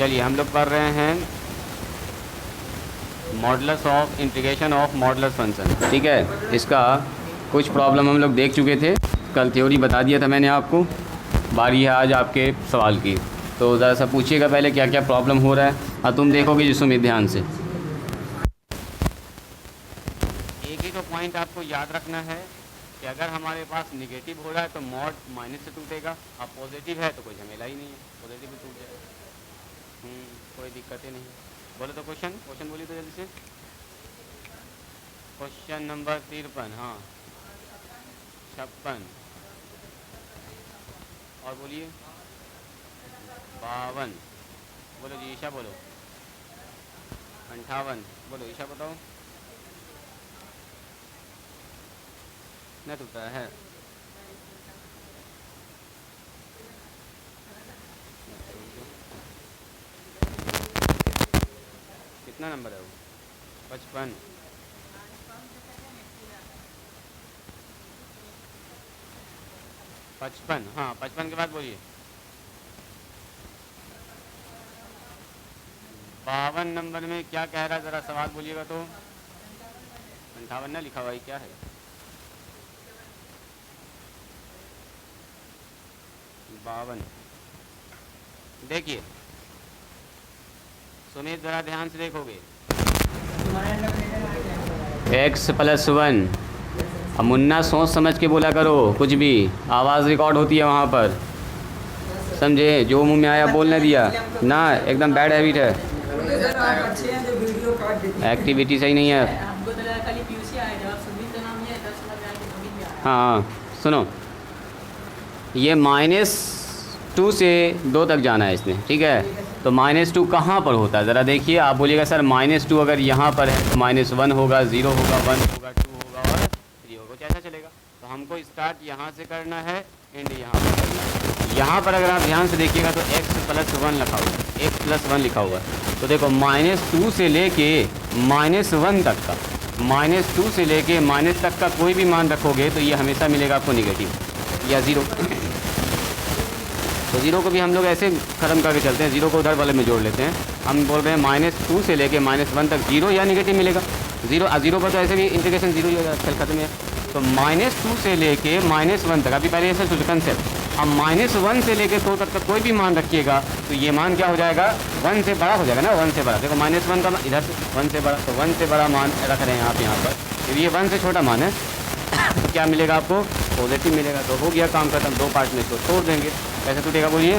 चलिए हम लोग पढ़ रहे हैं modulus of integration of modulus function. ठीक है, इसका कुछ प्रॉब्लम हम लोग देख चुके थे, कल थ्योरी बता दिया था मैंने आपको। बारी है आज आपके सवाल की, तो ज़रा सा पूछिएगा पहले क्या क्या प्रॉब्लम हो रहा है और तुम देखोगे जिसमें ध्यान से। एक ही तो पॉइंट आपको याद रखना है कि अगर हमारे पास निगेटिव हो रहा है तो मॉड माइनस से टूटेगा, अब पॉजिटिव है तो कोई झमेला ही नहीं है, पॉजिटिव भी टूट जाएगा। कोई दिक्कत ही नहीं। बोलो तो क्वेश्चन बोलिए तो जल्दी से। क्वेश्चन नंबर 53, हाँ 56, और बोलिए 52। बोलो जी ईशा, बोलो 58। बोलो ईशा बताओ। नहीं टूटा है, कितना नंबर है वो? 55। 55, हाँ 55 के बाद बोलिए 52 नंबर में क्या कह रहा है, ज़रा सवाल बोलिएगा तो। 58 ना लिखा हुआ है, क्या है 52? देखिए सुमित ज़रा ध्यान से देखोगे। x + 1। अब मुन्ना सोच समझ के बोला करो, कुछ भी आवाज़ रिकॉर्ड होती है वहाँ पर, समझे? जो मुंह में आया बोलने दिया ना, एकदम बैड हैबिट है, एक्टिविटी सही नहीं है। हाँ सुनो, ये -2 से 2 तक जाना है इसमें, ठीक है? तो -2 कहाँ पर होता है ज़रा देखिए। आप बोलिएगा सर -2 अगर यहाँ पर है तो -1 होगा, 0 होगा, 1 होगा, 2 होगा और 3 होगा, कैसा चलेगा? तो हमको स्टार्ट यहाँ से करना है, एंड यहाँ पर करना है। यहाँ पर अगर आप ध्यान से देखिएगा तो x + 1 लिखा हुआ है, x + 1 लिखा हुआ है। तो देखो -2 से लेके -1 तक का, -2 से लेके माइनस तक का कोई भी मान रखोगे तो ये हमेशा मिलेगा आपको निगेटिव या ज़ीरो। तो ज़ीरो को भी हम लोग ऐसे ख़त्म करके चलते हैं, ज़ीरो को उधर वाले में जोड़ लेते हैं। हम बोल रहे हैं -2 से लेके -1 तक ज़ीरो या निगेटिव मिलेगा। ज़ीरो पर तो ऐसे भी इंटीग्रेशन ज़ीरो ही हो जाता है, खत्म है। तो -2 से लेके -1 तक, अभी पहले ऐसे सोचो कंसेप्ट। अब -1 से लेके 2 तक का कोई भी मान रखिएगा तो ये मान क्या हो जाएगा? 1 से बड़ा हो जाएगा ना, 1 से बड़ा। देखो -1 का इधर से 1 से बड़ा, तो 1 से बड़ा मान रख रहे हैं आप यहाँ पर, तो ये 1 से छोटा मान है। तो क्या मिलेगा आपको? पॉजिटिव मिलेगा। तो हो गया काम खत्म, 2 पार्ट में इसको तोड़ देंगे। कैसे टूटेगा बोलिए?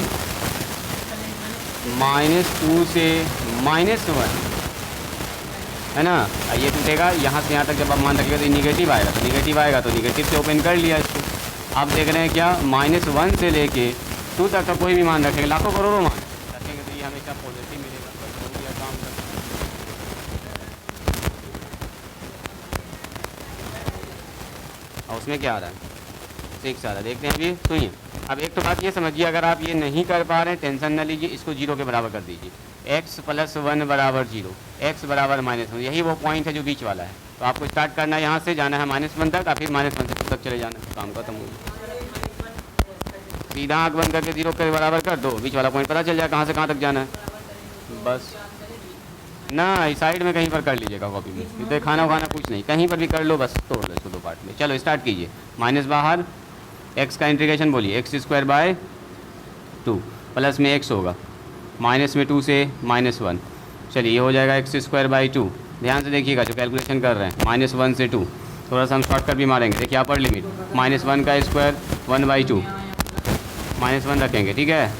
-2 से -1 है ना, ये टूटेगा यहाँ से यहाँ तक। जब आप मान रखिएगा तो निगेटिव आएगा, तो निगेटिव आएगा तो निगेटिव से ओपन कर लिया इसको। आप देख रहे हैं क्या, -1 से लेके 2 तक का कोई भी मान रखेंगे, लाखों करोड़ों मान रखेंगे तो ये हमेशा पॉजिटिव मिलेगा। बस हो गया काम खत्म। और उसमें क्या आ रहा है? 6 आ रहा है, देखते हैं अभी। सुनिए, अब एक तो बात ये समझिए, अगर आप ये नहीं कर पा रहे हैं टेंशन न लीजिए, इसको 0 के बराबर कर दीजिए। x + 1 = 0, x = -1, यही वो पॉइंट है जो बीच वाला है। तो आपको स्टार्ट करना है यहाँ से, जाना है -1 तक, और फिर -1 से 2 तक चले जाना, काम खत्म हो गया। सीधा आँख बंद करके 0 के बराबर कर दो, बीच वाला पॉइंट पता चल जाए कहाँ से कहाँ तक जाना है। बस ना, इस साइड में कहीं पर कर लीजिएगा कॉपी में, इधर खाना कुछ नहीं, कहीं पर भी कर लो, बस तोड़ लो इसको 2 पार्ट में। चलो स्टार्ट कीजिए। माइनस बाहर, x का इंटीग्रेशन बोलिए, x² / 2 प्लस में x होगा, माइनस में 2 से -1। चलिए ये हो जाएगा x² / 2। ध्यान से देखिएगा जो कैलकुलेशन कर रहे हैं, -1 से 2। थोड़ा सा हम शॉर्टकट भी मारेंगे। देखिए अपर लिमिट -1 का स्क्वायर 1/2, -1 रखेंगे, ठीक है।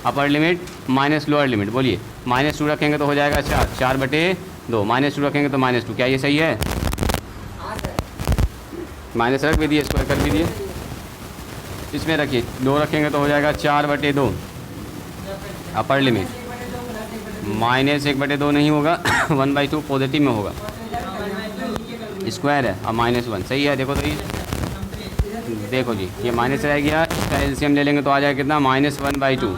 Upper limit minus lower limit बोलिए, -2 रखेंगे तो हो जाएगा 4/2, -2 रखेंगे तो -2। क्या ये सही है? माइनस रख भी दिए, स्क्वायर कर भी दिए, इसमें रखिए 2 रखेंगे तो हो जाएगा 4/2। अपर लिमिट -1/2 नहीं होगा, 1/2 पॉजिटिव में होगा, स्क्वायर है और -1 सही है। देखो तो ये, देखो जी ये माइनस रह गया, इसका एलसीएम ले लेंगे तो आ जाएगा कितना? -1/2,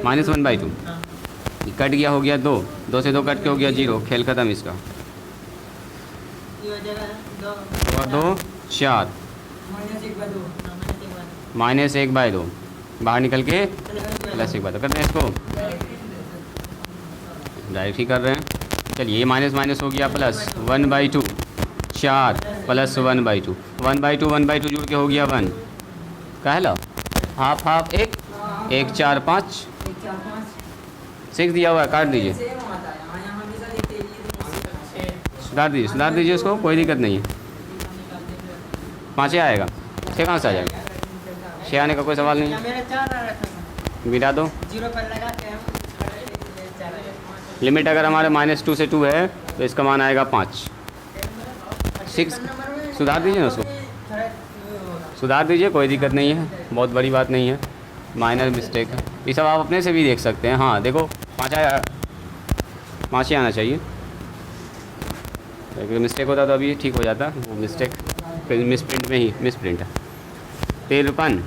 -1/2। कट गया, हो गया 2, 2 से 2 कट के हो गया 0, खेल खत्म इसका। 2 और 2 4, -1/2 बाहर निकल के +1/2 करते हैं इसको। डायरेक्ट ही कर रहे हैं। चलिए ये माइनस माइनस हो गया प्लस 1/2, 4 प्लस 1/2, 1/2 जुड़ के हो गया 1, कह लो हाफ हाफ 1 1 4 5 6 दिया हुआ है, काट दीजिए, सुधार दीजिए उसको, कोई दिक्कत नहीं है। 5 आएगा, 6 कहाँ से आ जाएगा? 6 आने का कोई सवाल नहीं है, मिटा दो। लिमिट अगर हमारे -2 से 2 है तो इसका मान आएगा 5 6। सुधार दीजिए ना उसको, सुधार दीजिए, कोई दिक्कत नहीं है, बहुत बड़ी बात नहीं है, माइनर मिस्टेक है। ये सब आप अपने से भी देख सकते हैं। हाँ देखो 5 आया, 5 ही आना चाहिए, अगर मिस्टेक होता तो अभी ठीक हो जाता, वो मिस्टेक मिसप्रिंट में ही मिसप्रिंट है। 53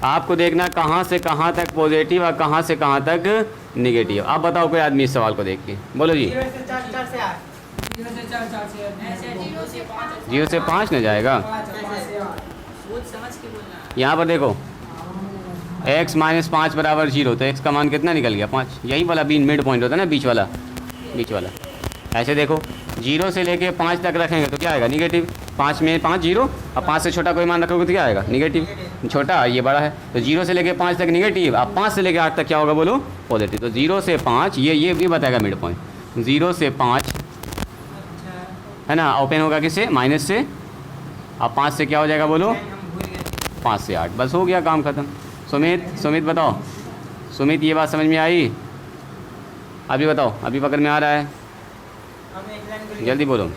आपको देखना कहाँ से कहाँ तक पॉजिटिव और कहाँ से कहाँ तक निगेटिव। आप बताओ कोई आदमी इस सवाल को देख के, बोलो जी। 0 से 5 न जाएगा। यहाँ पर देखो x - 5 बराबर 0, तो x का मान कितना निकल गया? 5। यही वाला बीन मिड पॉइंट होता है ना, बीच वाला। ऐसे देखो 0 से लेके 5 तक रखेंगे तो क्या आएगा? निगेटिव। 5 में 5 0, अब 5 से छोटा कोई मान रखोगे तो क्या आएगा? निगेटिव। छोटा ये बड़ा है, तो 0 से लेके 5 तक निगेटिव, अब 5 से लेके 8 तक क्या होगा बोलो? पॉजिटिव। तो 0 से 5 ये भी बताएगा मिड पॉइंट। 0 से 5 है ना, ओपन होगा किससे? माइनस से। अब 5 से क्या हो जाएगा बोलो? 5 से 8, बस हो गया काम ख़त्म। सुमित बताओ, सुमित ये बात समझ में आई? अभी बताओ, अभी पकड़ में आ रहा है? जल्दी बोलो,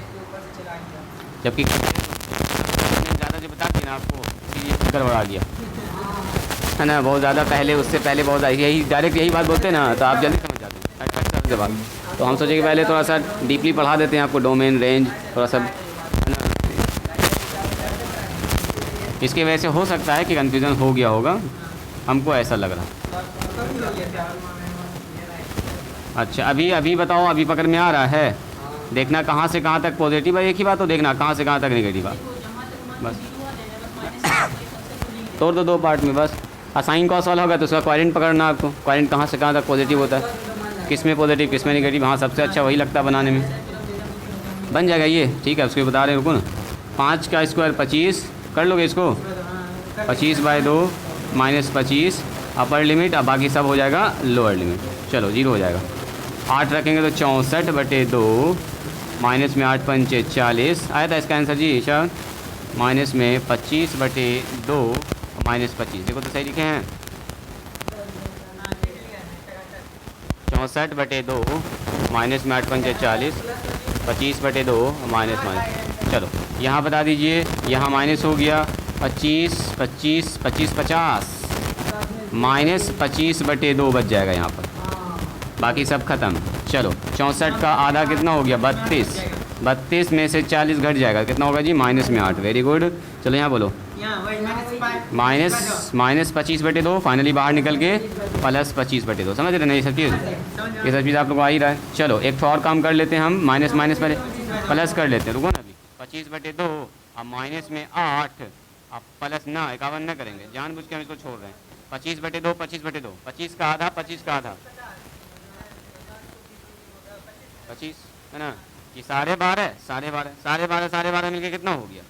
जबकि ज़्यादा जो बता दी ना आपको, ये गड़बड़ा गया है ना, बहुत ज़्यादा पहले, उससे पहले बहुत यही डायरेक्ट यही बात बोलते हैं ना, तो आप जल्दी समझ जाते हैं जवाब। तो हम सोचे कि पहले थोड़ा सा डीपली पढ़ा देते हैं आपको, डोमेन रेंज थोड़ा सा, है ना। इसकी वजह से हो सकता है कि कन्फ्यूज़न हो गया होगा, हमको ऐसा लग रहा। अच्छा अभी बताओ, अभी पकड़ में आ रहा है? देखना कहाँ से कहाँ तक पॉजिटिव है, एक ही बात हो, देखना कहाँ से कहाँ तक नेगेटिव है, बस तोड़ दो 2 पार्ट में बस। साइन कॉस वाला होगा तो उसका क्वाड्रेंट पकड़ना आपको, क्वाड्रेंट कहाँ से कहाँ तक पॉजिटिव होता है, किस में पॉजिटिव किस में नेगेटिव। हाँ सबसे अच्छा वही लगता है बनाने में, बन जाएगा ये, ठीक है। उसको बता रहे हैं, रुको ना। 5 का स्क्वायर 25 कर लोगे इसको, 25/2 -25 अपर लिमिट, अब बाकी सब हो जाएगा लोअर लिमिट। चलो 0 हो जाएगा। 8 रखेंगे तो 64/2, माइनस में 8 पंचे 40 आया था इसका आंसर जी शायद, माइनस में 25/2 -25, देखो तो सही लिखे हैं। 64/2 माइनस में 8 पंचे 40, 25/2 माइनस। चलो यहाँ बता दीजिए, यहाँ माइनस हो गया 25 25 25 50 -25/2 बच जाएगा यहाँ पर, बाकी सब खत्म। चलो 64 का आधा कितना हो गया? 32, 32 में से 40 घट जाएगा, कितना होगा जी? माइनस में 8। Very good. चलो यहाँ बोलो, -25/2 फाइनली बाहर निकल के +25/2, समझ रहे ना ये सब चीज़ आप लोग को आ ही रहा है। चलो एक तो और काम कर लेते हैं हम, माइनस पहले प्लस कर लेते हैं, रुको ना अभी। 25/2 अब माइनस में 8, अब प्लस ना 51 ना करेंगे, जानबूझ के हम इसको छोड़ रहे हैं। 25/2 25/2, 25 का आधा 25 का आधा 25 है ना, कि 12.5 मिलके कितना हो गया?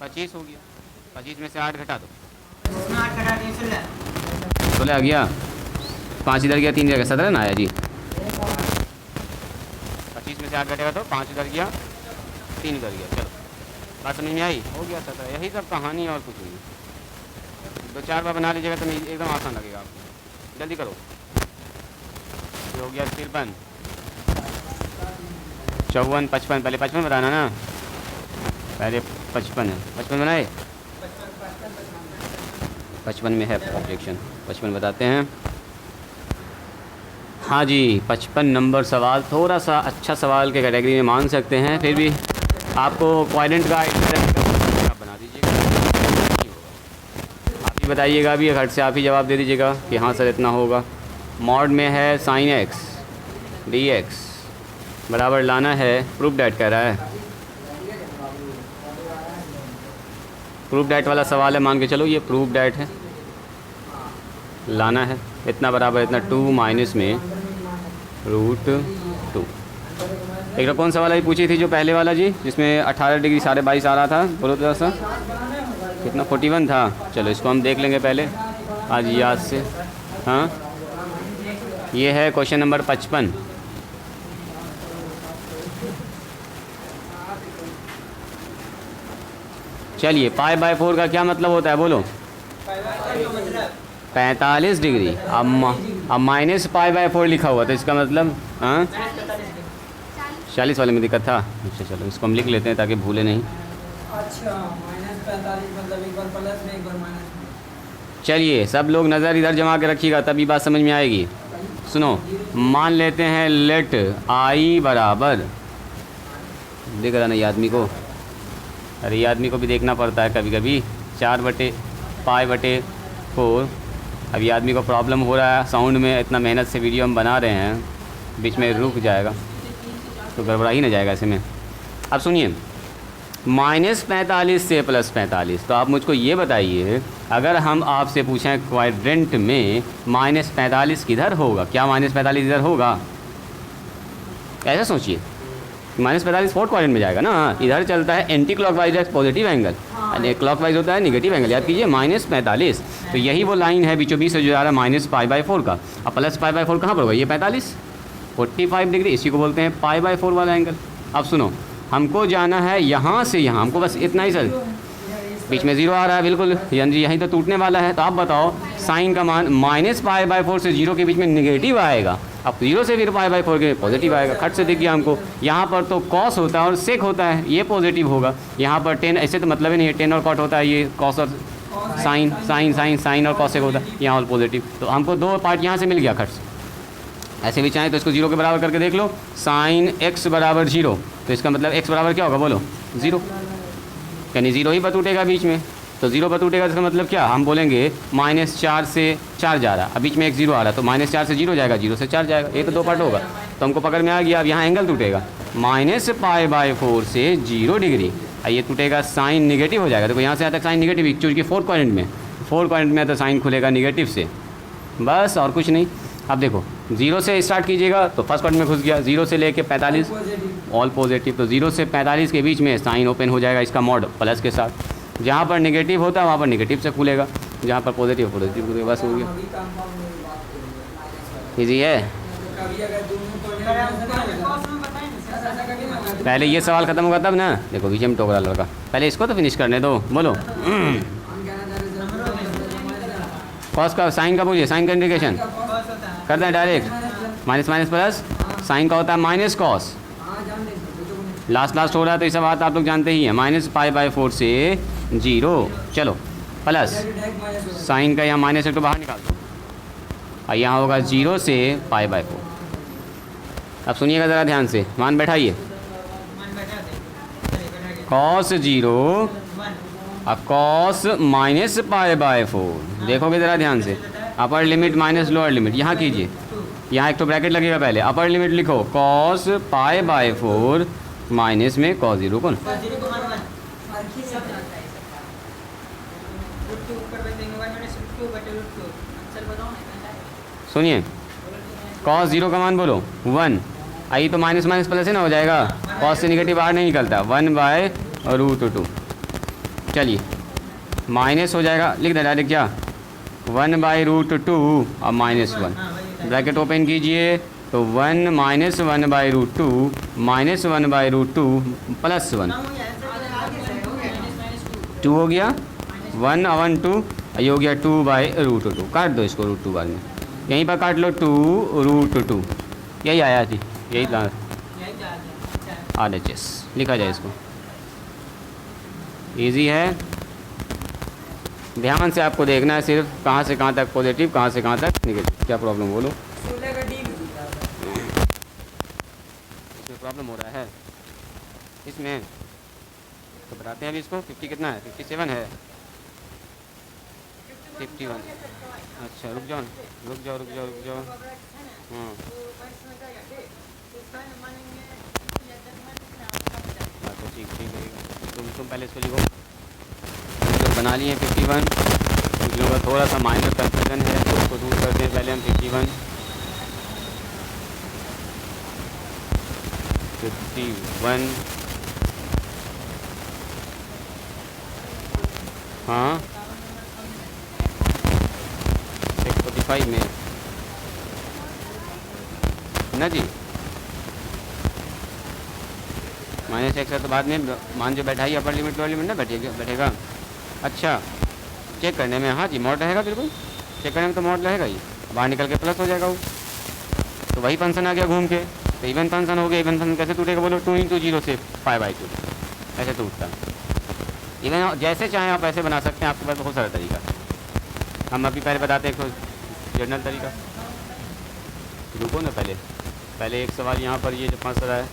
25 हो गया। 25 में से 8 घटा दो, 16 आ गया। 5 इधर गया, 3 इधर गया, 17 ना आया जी। 25 में से 8 घटेगा तो 5 इधर गया, 3 इधर गया। चलो बात समझ में आई? हो गया 17। यही सब कहानी और कुछ नहीं। 2-4 बार बना लीजिएगा तो एकदम आसान लगेगा आपको। जल्दी करो, ये हो गया 53, 54, 55। पहले 55 बताना ना, पहले 55 है। 55 बनाए, 55 में है ऑब्जेक्शन, 55 बताते हैं। हाँ जी 55 नंबर सवाल थोड़ा सा अच्छा सवाल के कैटेगरी में मान सकते हैं, फिर भी आपको क्वाड्रेंट का आप बना दीजिएगा, आप ही बताइएगा, अभी घर से आप ही जवाब दे दीजिएगा कि हाँ सर इतना होगा। मॉड में है sin x dx बराबर लाना है, प्रूफ डैट कह रहा है, प्रूफ डैट वाला सवाल है, मान के चलो ये प्रूफ डैट है। लाना है, इतना बराबर इतना 2 माइनस में √2। एक तो कौन सा वाला ही पूछी थी जो पहले वाला जी, जिसमें 18 डिग्री 22.5 आ रहा था, बोलो तो सा कितना 41 था। चलो इसको हम देख लेंगे पहले आज याद से। हाँ, ये है क्वेश्चन नंबर 55। चलिए π/4 का क्या मतलब होता है बोलो? 45 डिग्री। अब माइनस π/4 लिखा हुआ तो इसका मतलब हाँ 40 वाले में दिक्कत था। अच्छा चलो इसको हम लिख लेते हैं ताकि भूले नहीं। अच्छा -45 मतलब एक बार प्लस में एक बार माइनस में। चलिए सब लोग नज़र इधर जमा के रखिएगा तभी बात समझ में आएगी। सुनो, मान लेते हैं लेट आई बराबर, देख रहा ना ये आदमी को, अरे ये आदमी को भी देखना पड़ता है कभी कभी, 4/π/4। अब ये आदमी को प्रॉब्लम हो रहा है साउंड में, इतना मेहनत से वीडियो हम बना रहे हैं, बीच में रुक जाएगा तो गड़बड़ा ही ना जाएगा ऐसे में। अब सुनिए, -45 से +45, तो आप मुझको ये बताइए अगर हम आपसे पूछें क्वाड्रेंट में -45 किधर होगा, क्या -45 इधर होगा? ऐसा सोचिए, -45 फोर्थ क्वाड्रेंट में जाएगा ना, इधर चलता है anti clockwise positive angle, clockwise होता है नेगेटिव एंगल, याद कीजिए -45। तो यही वो लाइन है बीचों बीच से जो आ रहा है -π/4 का। अब +π/4 कहाँ पर होगा? ये 45 45 डिग्री, इसी को बोलते हैं π/4 वाला एंगल। अब सुनो, हमको जाना है यहाँ से यहाँ, हमको बस इतना ही सर, बीच में 0 आ रहा है बिल्कुल, यानी यहीं तो टूटने वाला है। तो आप बताओ साइन का मान -π/4 से 0 के बीच में नेगेटिव आएगा, अब 0 से फिर π/4 के पॉजिटिव आएगा। खट से दिख गया हमको, यहाँ पर तो कॉस होता है और सेक होता है, ये पॉजिटिव होगा। यहाँ पर टेन, ऐसे तो मतलब ही नहीं है, टेन और कॉट होता है, ये कॉस और साइन, साइन और कॉसेक होता है, यहाँ और पॉजिटिव। तो हमको दो पार्ट यहाँ से मिल गया खट से। ऐसे भी चाहें तो इसको 0 के बराबर करके देख लो, साइन x बराबर 0, तो इसका मतलब x बराबर क्या होगा बोलो? 0, यानी 0 ही पर टूटेगा बीच में। तो 0 पर टूटेगा इसका मतलब क्या, हम बोलेंगे -4 से 4 जा रहा, अब बीच में एक 0 आ रहा, तो -4 से 0 जाएगा, 0 से 4 जाएगा, ये तो दो पार्ट होगा। तो हमको पकड़ में आ गया। अब यहाँ एंगल टूटेगा -π/4 से 0 डिग्री, ये टूटेगा, साइन निगेटिव हो जाएगा। देखो यहाँ से आता है साइन निगेटिव, क्योंकि फोर्थ क्वाड्रेंट में तो साइन खुलेगा निगेटिव से, बस और कुछ नहीं। अब देखो 0 से स्टार्ट कीजिएगा तो फर्स्ट क्वाड्रेंट में घुस गया, 0 से लेके 45 ऑल पॉजिटिव, तो 0 से 45 के बीच में साइन ओपन हो जाएगा इसका मॉड प्लस के साथ। जहाँ पर नेगेटिव होता है वहाँ पर नेगेटिव से खुलेगा, जहाँ पर पॉजिटिव खुलेगा, बस हो गया, ईजी है। पहले ये सवाल ख़त्म होगा तब ना, देखो बीच में टोकरा लड़का, पहले इसको तो फिनिश करने दो। बोलो कॉस का साइन का पूछिए, साइन का इंडिकेशन करते हैं डायरेक्ट, माइनस प्लस, साइन का होता है माइनस कॉस, लास्ट हो रहा है तो ये सब बात आप लोग जानते ही हैं, -π/4 से 0, चलो प्लस साइन का यहाँ माइनस एक तो बाहर निकाल दो, और यहाँ होगा 0 से π/4। अब सुनिएगा ज़रा ध्यान से, मान बैठाइए, cos 0 और cos -π/4, देखोगे ज़रा ध्यान से, upper limit minus lower limit, यहाँ कीजिए, यहाँ एक तो ब्रैकेट लगेगा, पहले अपर लिमिट लिखो cos π/4 माइनस में cos 0 कौन, सुनिए cos 0 का मान बोलो 1, आई तो माइनस प्लस है ना, हो जाएगा, cos से निगेटिव बाहर नहीं निकलता, 1/√2। चलिए माइनस हो जाएगा, लिख दे डायरेक्ट क्या, 1/√2 और -1, ब्रैकेट ओपन कीजिए तो 1 - 1/√2 -1/√2 + 1, 2 हो गया, 1 और 1 2, ये हो गया 2/√2। काट दो इसको √2 बाद में, यहीं पर काट लो 2√2, यही आया थी, यही था RHS, लिखा जाए इसको, इजी है। ध्यान से आपको देखना है सिर्फ, कहाँ से कहाँ तक पॉजिटिव, कहाँ से कहाँ तक नेगेटिव, क्या प्रॉब्लम बोलो, इसमें प्रॉब्लम हो रहा है इसमें, तो बताते हैं अभी इसको। 50 कितना है, 57 है, 51, अच्छा रुक जाओ हाँ, अच्छा ठीक लगेगा, तुम पहले इसको लिखो, जो बना लिए 51, कुछ लोगों का थोड़ा सा माइनर कंफ्यूजन है, तो उसको दूर करते हैं पहले हम। 51 हाँ 645 में ना जी, माइनस एक्स है तो बाद में मान जो बैठा ही अपर लिमिट लोअर लिमिट ना बैठेगा। अच्छा, चेक करने में हाँ जी मॉड रहेगा, बिल्कुल चेक करने में तो मॉड रहेगा ही, बाहर निकल के प्लस हो जाएगा वो, तो वही फंक्शन आ गया घूम के, तो इवन फंक्शन हो गया। इवन फंक्शन कैसे टूटेगा बोलो? 2 × 0 से π/2 ऐसे टूटता है। इवन जैसे चाहें आप ऐसे बना सकते हैं, आपके पास बहुत सारा तरीका। हम अभी पहले बताते हैं एक जनरल तरीका। रुको ना, पहले एक सवाल यहाँ पर ये जो फंस रहा है,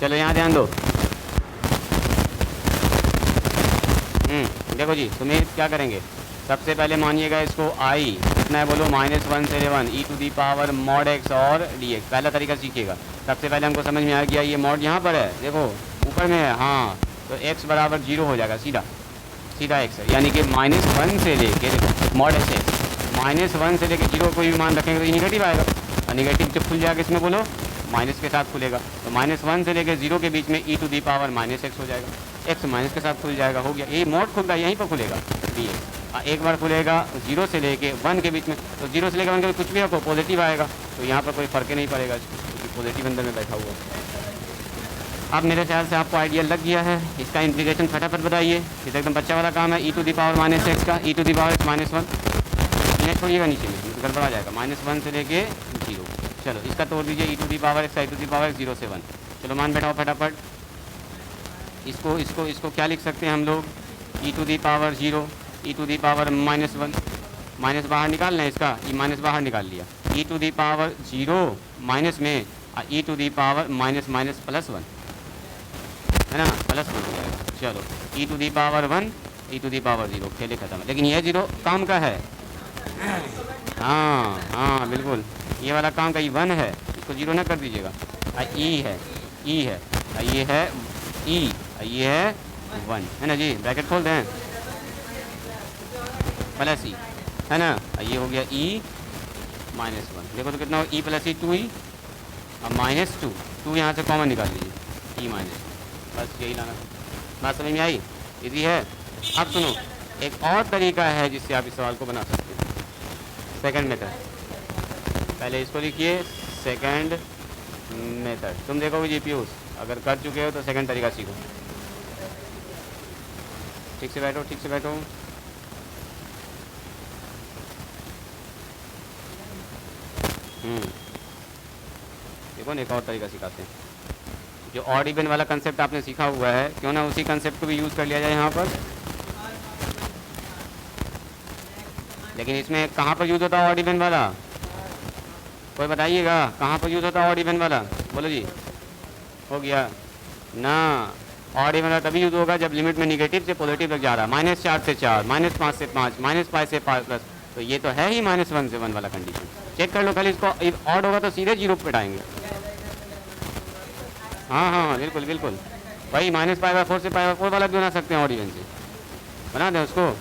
चलो यहाँ ध्यान दो। देखो जी, तुम्हें क्या करेंगे, सबसे पहले मानिएगा इसको i कितना है बोलो, -1 से 1 e⁻ mod x और dx। पहला तरीका सीखिएगा। सबसे पहले हमको समझ में आ गया ये मॉड यहाँ पर है, देखो ऊपर में है, हाँ तो x बराबर 0 हो जाएगा, सीधा x है, यानी कि -1 से लेके mod x -1 से लेके 0 कोई भी मान रखेंगे तो ये निगेटिव आएगा, और निगेटिव जब खुल जाएगा इसमें बोलो माइनस के साथ खुलेगा, तो -1 से लेके 0 के बीच में e⁻ -x हो जाएगा, x माइनस के साथ खुल जाएगा, हो गया। ये मॉड खुलता है यहीं पर खुलेगा dx। एक बार खुलेगा 0 से लेके 1 के बीच में, तो 0 से लेकर 1 के बीच कुछ भी आपको पॉजिटिव आएगा, तो यहाँ पर कोई फ़र्क ही नहीं पड़ेगा क्योंकि पॉजिटिव अंदर में बैठा हुआ है। अब मेरे ख्याल से आपको आइडिया लग गया है। इसका इंटीग्रेशन फटाफट बताइए, ये तो एकदम बच्चा वाला काम है। e⁻ -x का e⁻ -1 नेक्स्ट छोड़िएगा, नीचे में तो गड़बड़ आ जाएगा, -1 से लेके 0। चलो इसका तोड़ दीजिए, e⁻x e⁻x 0 से 1। चलो मान बैठाओ फटाफट। इसको क्या लिख सकते हैं हम लोग, e⁻0 e⁻ -1, माइनस बाहर निकाल लें इसका, ये माइनस बाहर निकाल लिया, e⁻0 माइनस में e⁻ +1 है ना, +1 हो जाएगा। चलो e⁻1 e⁻0 खेले खत्म। लेकिन यह 0 काम का है, हाँ बिल्कुल, ये वाला काम का 1 है, इसको 0 ना कर दीजिएगा। e है ये है e, ये है 1 है ना जी, ब्रैकेट खोल दें प्लस e है ना, ये हो गया e -1। देखो तो कितना हो, e + e 2e, अब -2 यहाँ से कॉमन निकाल लीजिए, e -2, बस यही लाना। बात समझ में आई, इजी है। अब सुनो, एक और तरीका है जिससे आप इस सवाल को बना सकते हैं, सेकंड मेथड। पहले इसको लिखिए, सेकंड मेथड। तुम देखोगे जीपीयूज, अगर कर चुके हो तो सेकंड तरीका सीखो। ठीक से बैठो, ठीक से बैठो। देखो ना, एक और तरीका सिखाते हैं। जो ऑड इवन वाला कंसेप्ट आपने सीखा हुआ है, क्यों ना उसी कंसेप्ट को भी यूज़ कर लिया जाए यहाँ पर। लेकिन इसमें कहाँ पर यूज़ होता है ऑड इवन वाला, कोई बताइएगा कहाँ पर यूज़ होता है ऑड इवन वाला, बोलो जी। हो गया ना, ऑड इवन वाला तभी यूज़ होगा जब लिमिट में निगेटिव से पॉजिटिव तक जा रहा है, -4 से 4, -5 से 5, -π से प्लस, तो ये तो है ही -1 से 1 वाला कंडीशन। चेक कर लो, कल इसको ऑड होगा तो सीधे 0 पे आएंगे। हाँ बिल्कुल बिल्कुल, वही -π/4 से π/4 वाला भी बना सकते हैं, ऑड इवन से बना दें उसको।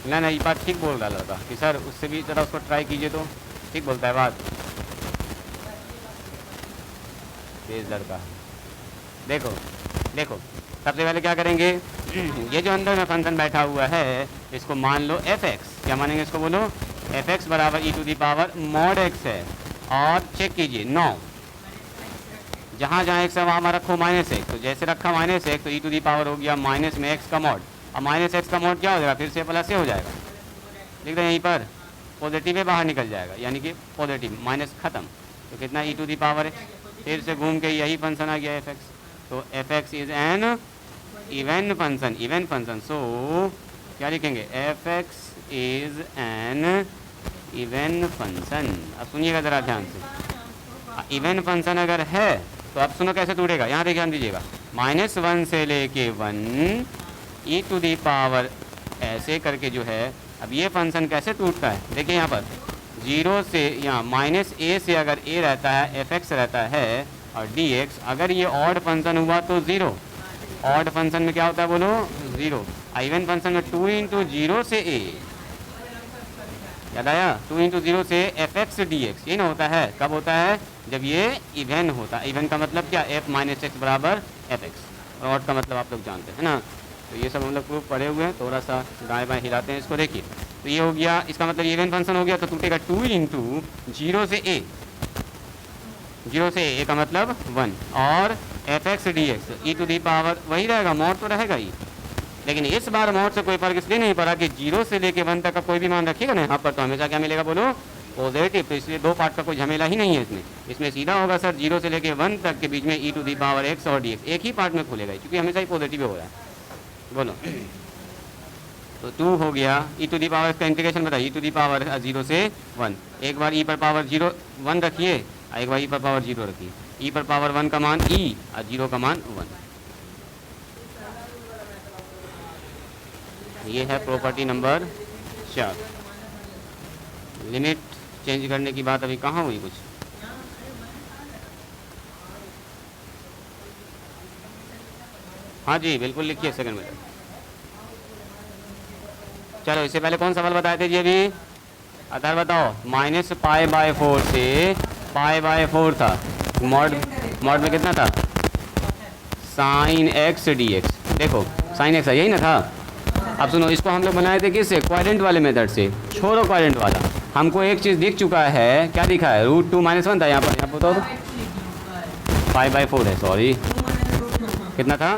ना ये बात ठीक बोल रहा था कि सर उससे भी ज़रा उसको ट्राई कीजिए, तो ठीक बोलता है बात, तेज लड़का। देखो सबसे पहले क्या करेंगे, ये जो अंदर में फंक्शन बैठा हुआ है इसको मान लो fx। क्या मानेंगे इसको, बोलो fx बराबर e⁻ mod x है। और चेक कीजिए 9, जहाँ x है वहाँ हमारा रखो -x, तो जैसे रखा -x तो e⁻ हो गया माइनस में x का मॉड। अब -x का मॉड क्या हो जाएगा, फिर से प्लस से हो जाएगा, लिख दें यहीं पर, पॉजिटिव है बाहर निकल जाएगा, यानी कि पॉजिटिव माइनस ख़त्म। तो कितना e⁻x, फिर से घूम के यही फंक्शन आ गया fx। तो fx is an even function, so क्या लिखेंगे, fx is an even function. अब सुनिएगा ज़रा ध्यान से, इवन फंक्शन अगर है तो अब सुनो कैसे टूटेगा, यहाँ पे ध्यान दीजिएगा, -1 से लेके 1 e⁻ ऐसे करके जो है। अब ये फंक्शन कैसे टूटता है, देखिए यहाँ पर 0 से यहाँ -a से अगर a रहता है, fx रहता है, और dx, अगर ये ऑड फंक्शन हुआ तो 0। ऑड फंक्शन में क्या होता है बोलो? 0। इवन फंक्शन में 2 इंटू 0 से a, याद आया? 2 इंटू 0 से fx dx, ये ना होता है। कब होता है? जब ये इवन होता है। इवन का मतलब क्या? f माइनस एक्स बराबर fx, और ऑड का मतलब आप लोग जानते हैं ना। तो ये सब हम लोग प्रूफ पढ़े हुए हैं। थोड़ा सा दाएँ बाएँ हिलाते हैं इसको, देखिए। तो ये हो गया, इसका मतलब इवन फंक्शन हो गया, तो टूटेगा 2 इंटू 0 से a, 0 से a का मतलब 1, और fx dx e to the power वही रहेगा, मॉड तो रहेगा ही। लेकिन इस बार मॉड से कोई फर्क इसलिए नहीं पड़ा कि 0 से लेके 1 तक का कोई भी मान रखिएगा ना यहाँ पर, तो हमेशा क्या मिलेगा बोलो? पॉजिटिव। तो इसलिए दो पार्ट का कोई झमेला ही नहीं है इसमें। इसमें सीधा होगा सर 0 से लेके 1 तक के बीच में e to the power x और dx एक ही पार्ट में खुलेगा, क्योंकि हमेशा ही पॉजिटिव हो रहा है। बोलो, तो 2 हो गया। e टू दी पावर का इंटीग्रेशन बताइए। e टू दी पावर 0 से 1, एक बार e पर पावर 1 रखिए, एक बार e पर पावर 0 रखिए। e पर पावर 1 का मान e और 0 का मान 1। ये है प्रॉपर्टी नंबर 4। लिमिट चेंज करने की बात अभी कहाँ हुई कुछ? हाँ जी बिल्कुल लिखिए सेकंड में। चलो इससे पहले कौन सवाल बताए थे जी अभी? अतर बताओ। -π/4 से π/4 था। मॉड में कितना था? sin x dx। देखो sin x यही ना था। अब सुनो, इसको हम लोग बनाए थे किससे? क्वाड्रेंट वाले मेथड से। छोड़ो क्वाड्रेंट वाला, हमको एक चीज़ दिख चुका है। क्या दिखा है? √2 - 1 था यहाँ पर। यहाँ बताओ तो π/4 है, सॉरी कितना था?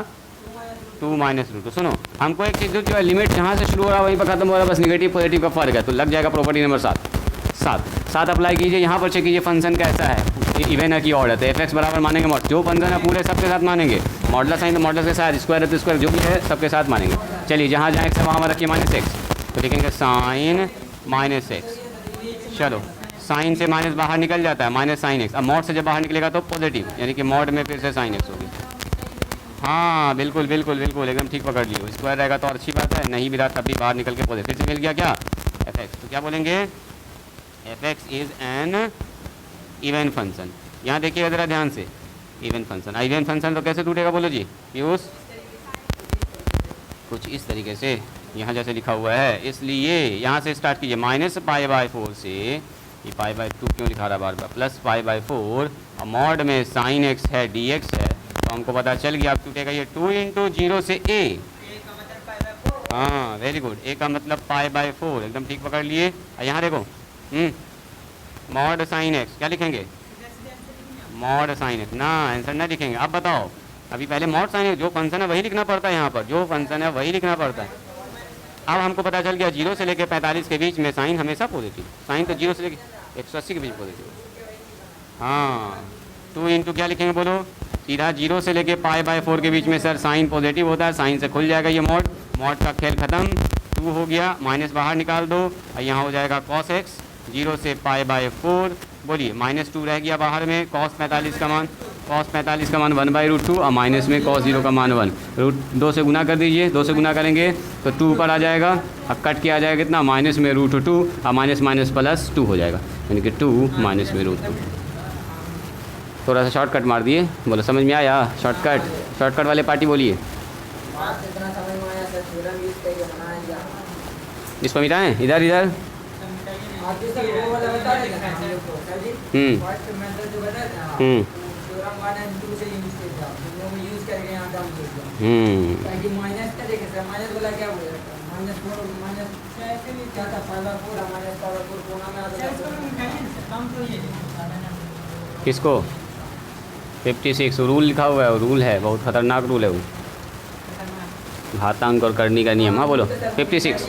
2 - √2। सुनो, हमको एक चीज़ दिख चुका है, लिमिट जहाँ से शुरू हो रहा है वहीं पर खत्म हो रहा है, बस निगेटिव पॉजिटिव का फर्क है। तो लग जाएगा प्रॉपर्टी नंबर 7 अप्लाई कीजिए। यहाँ पर चेक कीजिए फंक्शन कैसा है, इवन है कि ऑड है। तो एफ एक्स बराबर मानेंगे मॉड, जो फंक्शन है पूरे सबके साथ मानेंगे। मॉडलस साइन तो मॉडलस के साथ, स्क्वायर है तो स्क्वायर, जो भी है सबके साथ मानेंगे। चलिए जहाँ जहाँ एक्स है वहाँ रखिए -x, तो लिखेंगे साइन -x। चलो साइन से माइनस बाहर निकल जाता है, माइनस साइन एक्स। अब मॉड से जब बाहर निकलेगा तो पॉजिटिव, यानी कि मॉड में फिर से साइन एक्स होगी। हाँ बिल्कुल बिल्कुल बिल्कुल एकदम ठीक पकड़ लियो। स्क्वायर रहेगा तो अच्छी बात है, नहीं भी रहा तब भी बाहर निकल के पॉजिटिव से मिल गया क्या? F x. तो क्या बोलेंगे? F x is an even function. यहाँ देखिएगा ज़रा ध्यान से, इवन फंक्शन। इवन फंक्शन तो कैसे टूटेगा बोलो जी पीयूष? कुछ इस तरीके से, यहाँ जैसे लिखा हुआ है। इसलिए यहाँ से स्टार्ट कीजिए, -π/4 से, ये π/2 क्यों लिखा रहा बार बार, +π/4 और मॉड में साइन एक्स है dx है, तो हमको पता चल गया। अब टूटेगा ये 2 × 0 से a। हाँ वेरी गुड, a का मतलब π/4, एकदम ठीक पकड़ लिए। यहाँ देखो मॉड साइन एक्स, क्या लिखेंगे? मॉड साइन एक्स ना, आंसर ना लिखेंगे। अब बताओ, अभी पहले मॉड साइन एक्स, जो फंक्शन है वही लिखना पड़ता है यहाँ पर, जो फंक्शन है वही लिखना पड़ता है। अब हमको पता चल गया 0 से लेकर 45 के बीच में साइन हमेशा पॉजिटिव। साइन तो 0 से लेकर 180 के बीच पॉजिटिव। हाँ 2 × क्या लिखेंगे बोलो? सीधा 0 से लेके π/4 के बीच में सर साइन पॉजिटिव होता है, साइन से खुल जाएगा ये मॉड। मॉड का खेल खत्म, 2 हो गया, माइनस बाहर निकाल दो और यहाँ हो जाएगा cos x। 0 से π/4 बोलिए, -2 रह गया बाहर में। cos 45 का मान 1/√2 और माइनस में cos 0 का मान 1। √2 से गुना कर दीजिए, 2 से गुना करेंगे तो 2 ऊपर आ जाएगा। अब कट किया जाएगा कितना? माइनस में √2 और माइनस माइनस प्लस 2 हो जाएगा, यानी कि 2 माइनस में √2। थोड़ा सा शॉर्टकट मार दिए, बोलो समझ में आया? शॉर्टकट वाले पार्टी बोलिए। इसको मिटाएं, इधर इधर। किसको? 56 रूल लिखा हुआ है, रूल है, बहुत खतरनाक रूल है वो, घातांक और करनी का नियम। हाँ बोलो 56।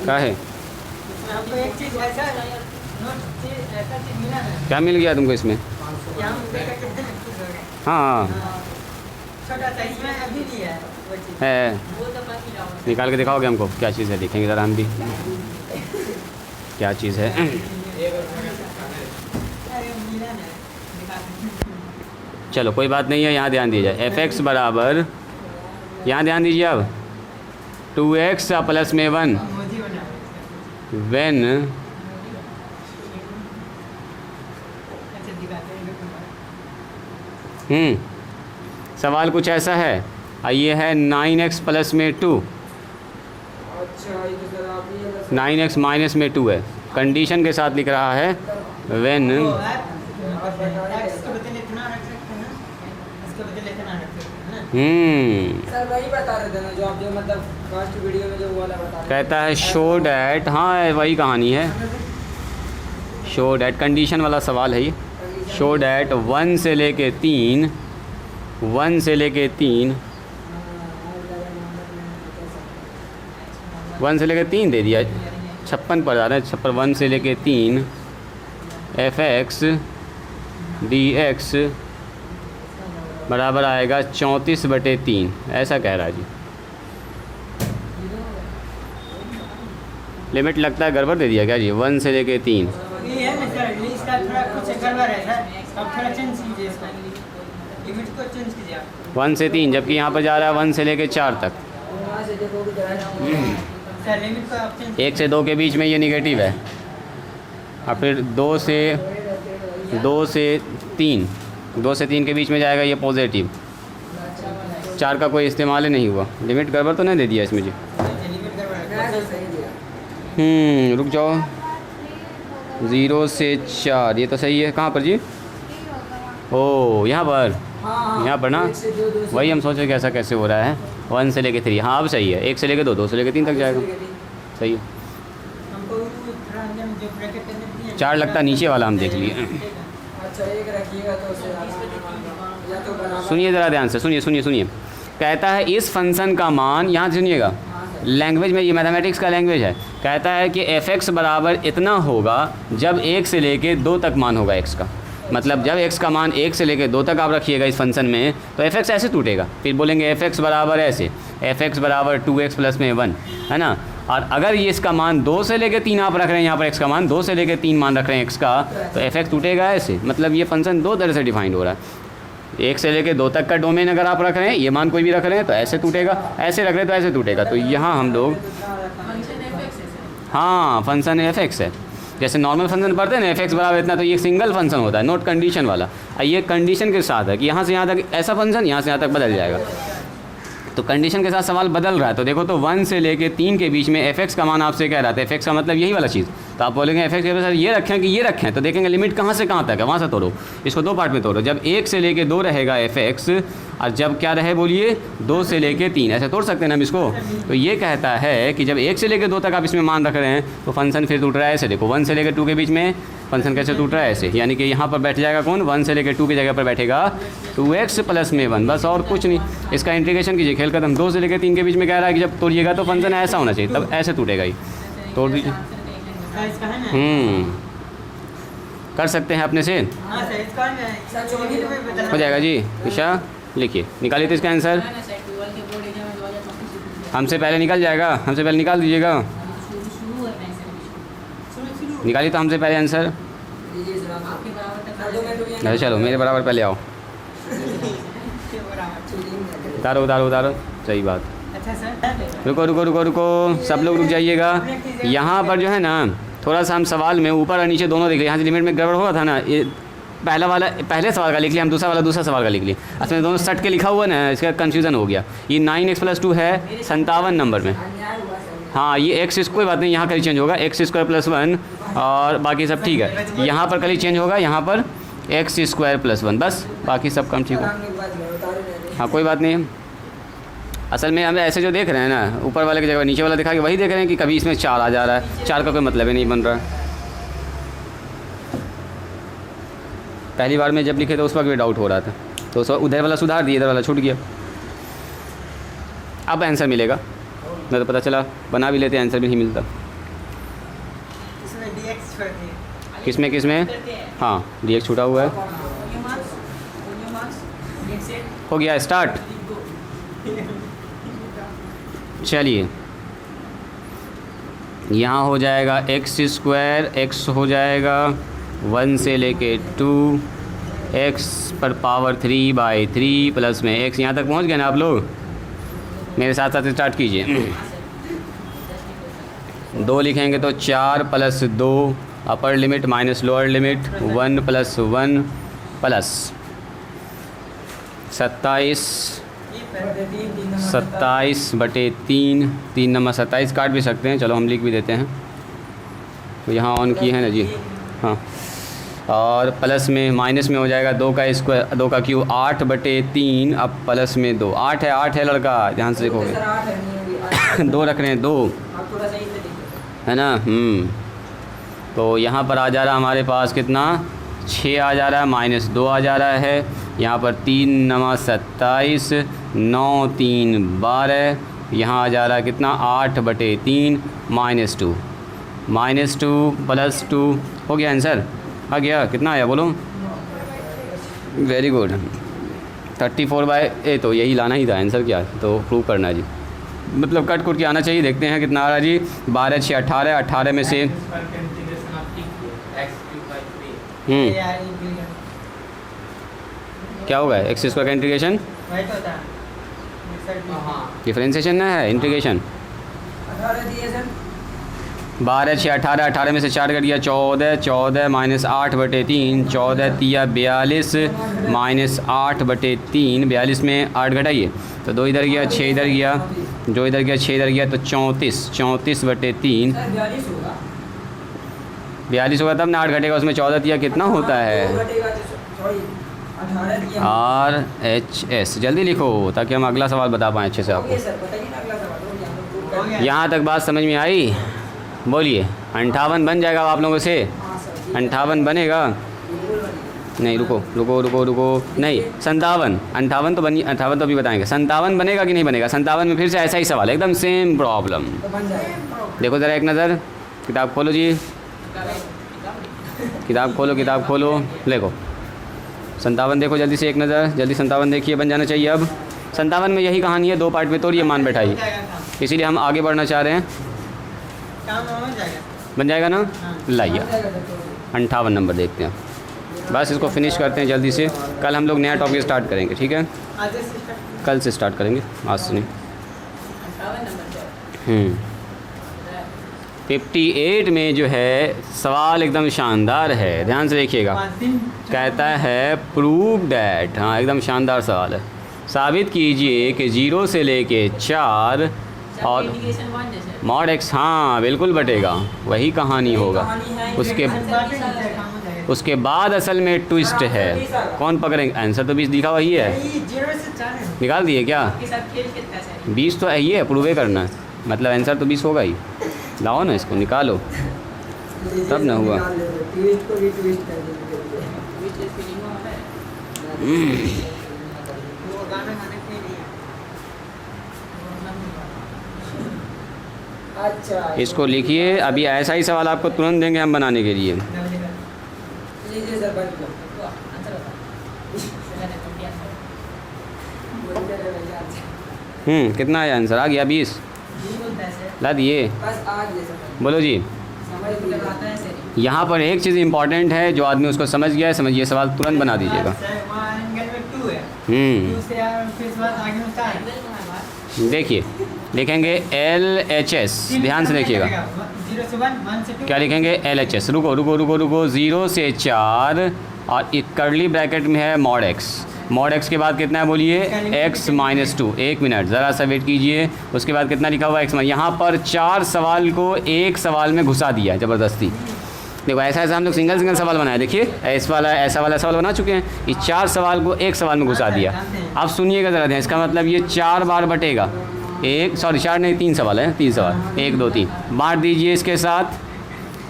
क्या है? क्या मिल गया तुमको इसमें? हाँ है, निकाल के दिखाओगे हमको क्या चीज़ है? देखेंगे ज़रा हम भी क्या चीज़ है। चलो कोई बात नहीं है, यहाँ ध्यान दिया जाए। एफ एक्स बराबर, यहाँ ध्यान दीजिए अब, 2x + 1 व्हेन सवाल कुछ ऐसा है, ये है 9x प्लस में 2, अच्छा ये तो सर आप ही है बस 9x माइनस में 2 है। कंडीशन के साथ लिख रहा है व्हेन एक्स के बदले इतना रख सकते हैं, इसके बदले इतना रख सकते हैं ना। सर वही बता रहे थे ना जो आप जो मतलब फर्स्ट वीडियो में जो वो वाला बता रहे थे। कहता है शो डैट, हाँ वही कहानी है, शो डैट कंडीशन वाला सवाल है ये। शो डैट 1 से लेके 3, 1 से लेके 3, 1 से लेके 3 दे दिया, 56 पर जा रहा है, 56, 1 से लेके 3 fx dx बराबर आएगा 34/3, ऐसा कह रहा है जी। लिमिट लगता है गड़बड़ दे दिया क्या जी, 1 से लेके 3। ये है ना सर, इसका थोड़ा कुछ गड़बड़ है सर, अब थोड़ा चेंज कीजिए इसका, लिमिट को चेंज कीजिए आप। 1 से 3, जबकि यहाँ पर जा रहा है 1 से लेके 4 तक। वहाँ से देखोगे तो सर लिमिट को आप चेंज 1 से 2 के बीच में ये निगेटिव है, और फिर 2 से 3, 2 से 3 के बीच में जाएगा ये पॉजिटिव। 4 का कोई इस्तेमाल ही नहीं हुआ। लिमिट गड़बड़ तो नहीं दे दिया इसमें जी? लिमिट गड़बड़ है। सही दिया। रुक जाओ, 0 से 4 ये तो सही है। कहाँ पर जी? ओ यहाँ पर, हाँ यहाँ पर ना, एक से दो से वही हम सोचे कि ऐसा कैसे हो रहा है। 1 से लेके 3, हाँ अब सही है। 1 से लेके 2, 2 से लेके 3 तक जाएगा, सही है। हमको थोड़ा अंदर में जो ब्रैकेट करने दिए 4 लगता नीचे वाला हम देख लिए। अच्छा एक रखिएगा तो उससे या तो बराबर। सुनिए ज़रा ध्यान से, सुनिए। कहता है इस फंक्शन का मान, यहाँ सुनिएगा, लैंग्वेज में ये मैथमेटिक्स का लैंग्वेज है। कहता है कि fx बराबर इतना होगा जब 1 से लेके 2 तक मान होगा x का। मतलब जब x का मान 1 से लेके 2 तक आप रखिएगा इस फंक्शन में, तो fx ऐसे टूटेगा। फिर बोलेंगे fx बराबर ऐसे, fx बराबर 2x प्लस में 1, है ना। और अगर ये इसका मान 2 से लेके 3 आप रख रहे हैं, यहाँ पर x का मान 2 से लेके 3 मान रख रहे हैं x का, तो fx टूटेगा ऐसे। मतलब ये फंक्शन 2 तरह से डिफाइंड हो रहा है। 1 से लेके 2 तक का डोमेन अगर आप रख रहे हैं, ये मान कोई भी रख रहे हैं तो ऐसे टूटेगा, ऐसे रख रहे हैं तो ऐसे टूटेगा। तो यहाँ हम लोग, हाँ फंक्शन fx है। जैसे नॉर्मल फंक्शन पढ़ते हैं ना, fx बराबर इतना, तो ये सिंगल फंक्शन होता है, नोट कंडीशन वाला। ये कंडीशन के साथ है कि यहाँ से यहाँ तक ऐसा फंक्शन, यहाँ से यहाँ तक बदल जाएगा। तो कंडीशन के साथ सवाल बदल रहा है। तो देखो, तो 1 से लेके 3 के बीच में fx का मान आपसे कह रहा था, fx का मतलब यही वाला चीज़। तो आप बोलेंगे fx के सर ये रखें कि ये रखें, तो देखेंगे लिमिट कहाँ से कहाँ तक है, वहाँ से तोड़ो। इसको 2 पार्ट में तोड़ो। जब 1 से लेके 2 रहेगा fx, और जब क्या रहे बोलिए 2 से लेके 3, ऐसे तोड़ सकते हैं ना हम इसको। तो ये कहता है कि जब 1 से लेके 2 तक आप इसमें मान रख रहे हैं, तो फंक्शन फिर टूट रहा है ऐसे। देखो 1 से लेकर 2 के बीच में फंक्शन कैसे टूट रहा है ऐसे, यानी कि यहाँ पर बैठ जाएगा कौन, 1 से लेकर 2 की जगह पर बैठेगा 2x प्लस में 1, बस और कुछ नहीं। इसका इंटीग्रेशन कीजिए, खेल खत्म। 2 से लेकर 3 के बीच में कह रहा है कि जब तोड़िएगा तो फंक्शन ऐसा होना चाहिए, तब ऐसे टूटेगा ही। तोड़ दीजिए। इसका है ना। कर सकते हैं अपने से, हाँ सर, इसका है ना, हो जाएगा जी। ईशा लिखिए, निकालिए तो इसका आंसर। हमसे पहले निकल जाएगा, हमसे पहले निकाल दीजिएगा। निकालिए तो हमसे पहले आंसर। लीजिए सर आप। कर दो मैं तो ये अच्छा चलो मेरे बराबर पहले आओ। उतारो, सही बात। अच्छा सर, रुको, सब लोग रुक जाइएगा। यहाँ पर जो है ना, थोड़ा सा हम सवाल में ऊपर और नीचे दोनों देख लिया। यहाँ से लिमिट में गड़बड़ हो रहा था ना, ये पहला वाला पहले सवाल का लिख लिया हम, दूसरा वाला दूसरा सवाल का लिख लिया। असल में दोनों सट के लिखा हुआ ना, इसका कन्फ्यूज़न हो गया। ये 9x प्लस 2 है 57 नंबर में। अन्याय हुआ सर। हाँ ये x कोई बात नहीं, यहाँ कल चेंज होगा x² प्लस 1, और बाकी सब ठीक है। यहाँ पर कल चेंज होगा, यहाँ पर x² प्लस 1, बस बाकी सब काम ठीक हो। आपने एक बात मैं बता रहे हैं। हाँ कोई बात नहीं। असल में हम ऐसे जो देख रहे हैं ना, ऊपर वाले की जगह नीचे वाला दिखा के वही देख रहे हैं कि कभी इसमें 4 आ जा रहा है। 4 का कोई मतलब ही नहीं बन रहा। पहली बार में जब लिखे तो उस वक्त भी डाउट हो रहा था, तो उस उधर वाला सुधार दिया, इधर वाला छूट गया। अब आंसर मिलेगा, मैं तो पता चला बना भी लेते आंसर भी नहीं मिलता। इसमें dx छोड़ दिए। किसमें हाँ dx छूटा हुआ है। हो गया स्टार्ट। चलिए यहाँ हो जाएगा x², x हो जाएगा 1 से लेके 2, x पर पावर 3/3 प्लस में x। यहाँ तक पहुँच गए ना आप लोग? मेरे साथ साथ स्टार्ट कीजिए। 2 लिखेंगे तो 4 plus 2, upper limit minus lower limit 1 plus 1 plus 27 बटे 3 नंबर 27/3, 3 नंबर 27 काट भी सकते हैं, चलो हम लिख भी देते हैं। तो यहाँ ऑन की है ना जी, हाँ। और प्लस में माइनस में हो जाएगा 2 का स्क्वायर, 2 का क्यूब 8/3, अब प्लस में 2, 8 है लड़का, ध्यान से देखोगे। सर 8 है, नहीं होगी 2 रख रहे हैं, 2 आप थोड़ा सही से देखिए। है ना। तो यहाँ पर आ जा रहा हमारे पास कितना, 6 आ जा रहा है, -2 आ जा रहा है। यहाँ पर 3 9 27, 9 3 12, यहाँ आ जा रहा है कितना 8/3 -2 +2 हो गया आंसर, आ गया। कितना आया बोलो, वेरी गुड। 34/, तो यही लाना ही था आंसर, क्या तो प्रूव करना है जी, मतलब कट कुट के आना चाहिए। देखते हैं कितना आ रहा है जी, 12 6 18, 18 में से क्या होगा, एक्स स्क्वायर का इंटीग्रेशन, वही तो होता है डिफरेंशिएशन ना है, इंटीग्रेशन। 18 दिए सर, 12 6 18, 18 में से 4 कर दिया 14, 14 -8/3, 14 तिया 42 -8/3, 42 में 8 घटाइए तो 2 इधर गया, 6 इधर गया, जो इधर गया 6 इधर गया, तो 34 34/3, सर 42 होगा, 42 होगा तब ना, 8 घटेगा उसमें, 14 तिया कितना होता है, घटेगा तो सॉरी 18 दिया। RHS। जल्दी लिखो ताकि हम अगला सवाल बता पाएँ अच्छे से ओके आपको। सर, बताइए ना अगला सवाल, हो गया हम लोग prove हो कर गया। यहाँ तक बात समझ में आई, बोलिए। 58 बन जाएगा आप लोगों से, हाँ सर, ठीक है। 58 बनेगा, बिल्कुल बनेगा। नहीं रुको नहीं, 57, 58 तो बनी, 58 तो अभी बताएंगे, 57 बनेगा कि नहीं बनेगा। 57 में फिर से ऐसा ही सवाल है, एकदम सेम प्रॉब्लम। तो बन जाएगा। देखो ज़रा एक नज़र, किताब खोलो जी, किताब खोलो, देखो 57 देखो जल्दी से एक नज़र, जल्दी 57 देखिए, बन जाना चाहिए। अब 57 में यही कहानी है, 2 पार्ट में तोड़िए, मान बैठाइए, इसीलिए हम आगे बढ़ना चाह रहे हैं। काम हो जाएगा। बन जाएगा ना, लाइए बन जाएगा सर, 58 नंबर देखते हैं, बस इसको फिनिश करते हैं जल्दी से। कल हम लोग नया टॉपिक स्टार्ट करेंगे, ठीक है, आज से start कल से स्टार्ट करेंगे, आज से नहीं। 58 में जो है सवाल एकदम शानदार है, ध्यान से देखिएगा। 5 दिन कहता है प्रूव डैट, हाँ एकदम शानदार सवाल है, साबित कीजिए कि 0 से लेके 4 और मॉड x, हाँ बिल्कुल बटेगा, वही कहानी होगा। उसके उसके बाद असल में ट्विस्ट है, कौन पकड़ेंगे, आंसर तो 20 लिखा हुआ ही है, 0 से 4 है। निकाल दिए क्या, 20 तो यही है, प्रूवे करना है, मतलब आंसर तो 20 होगा ही। लाओ ना इसको, निकालो, तब ना हुआ। ट्विस्ट को भी ट्विस्ट कर देंगे। वो गाना गाने के लिए अच्छा, इसको लिखिए, अभी ऐसा ही सवाल आपको तुरंत देंगे हम बनाने के लिए। लीजिए सर, बन लो। कितना आया आंसर, आ गया 20, ला दिए, बस आ गया सर, बोलो जी। समझ लिया। यहाँ पर एक चीज़ इंपॉर्टेंट है, जो आदमी उसको समझ गया है, समझिए सवाल तुरंत बना दीजिएगा। वहाँ एंगल में 2 है। 2 से यार फिर इसके बाद आगे में 4 है। देखिए लिखेंगे LHS, ध्यान से देखिएगा, 0 से 1, 1 से 2। क्या लिखेंगे LHS, रुको 0 से 4 और एक कर्ली ब्रैकेट में है मॉड x के बाद कितना है बोलिए, x -2, 1 मिनट ज़रा सा वेट कीजिए। उसके बाद कितना लिखा हुआ है x, यहाँ पर 4 सवाल को एक सवाल में घुसा दिया ज़बरदस्ती। देखो ऐसा हम लोग सिंगल सवाल बनाए, देखिए ऐसा वाला सवाल बना चुके हैं, इस 4 सवाल को एक सवाल में घुसा दिया। अब सुनिएगा ज़रा ध्यान, इसका मतलब ये 4 बार बटेगा, 4 नहीं 3 सवाल है, 3 सवाल, 1 2 3 बांट दीजिए इसके साथ।